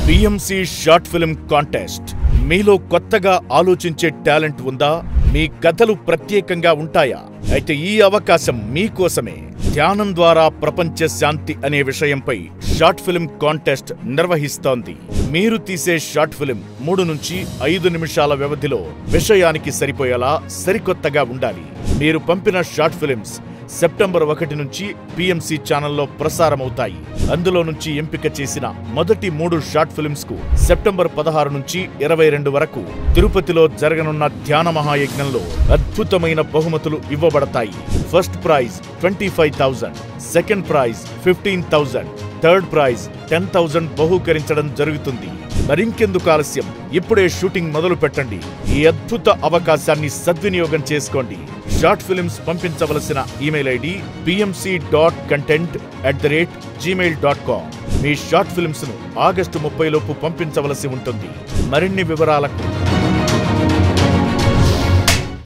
PMC short film contest. మీలో కొత్తగా ఆలోచించే టాలెంట్ ఉందా? మీ కథలు ప్రత్యేకంగా ఉంటాయా? అయితే ఈ అవకాశం మీకోసమే. ధ్యానం ద్వారా ప్రపంచ శాంతి అనే విషయంపై షార్ట్ ఫిల్మ్ కాంటెస్ట్ నిర్వహిస్తోంది. మీరు తీసే షార్ట్ ఫిల్మ్ 3 నుంచి 5 నిమిషాల వ్యవధిలో విషయానికి సరిపోయేలా సరికొత్తగా ఉండాలి. మీరు పంపిన షార్ట్ ఫిల్మ్స్ సెప్టెంబర్ 1 నుంచి పిఎంసి ఛానల్లో ప్రసారమవుతాయి. అందులో నుంచి ఎంపిక చేసిన మొదటి 3 షార్ట్ ఫిల్మ్స్ కు సెప్టెంబర్ 16 నుంచి 22 వరకు తిరుపతిలో జరగనున్న ధ్యాన మహాయజ్ఞంలో అద్భుతమైన బహుమతులు ఇవ్వబడతాయి. First prize 25,000, second prize 15,000, third prize 10,000 బహూకరించడం జరుగుతుంది. మరింకెందుకు ఆలస్యం? ఇప్పుడే షూటింగ్ మొదలు పెట్టండి. ఈ అద్భుత అవకాశాన్ని సద్వినియోగం చేసుకోండి. షార్ట్ ఫిల్మ్స్ పంపించవలసిన ఈమెయిల్ ఐడి pmc.content@gmail.com. మీ షార్ట్ ఫిల్మ్స్ ను ఆగస్టు 30 లోపు పంపించవలసి ఉంటుంది. మరిన్ని వివరాలకు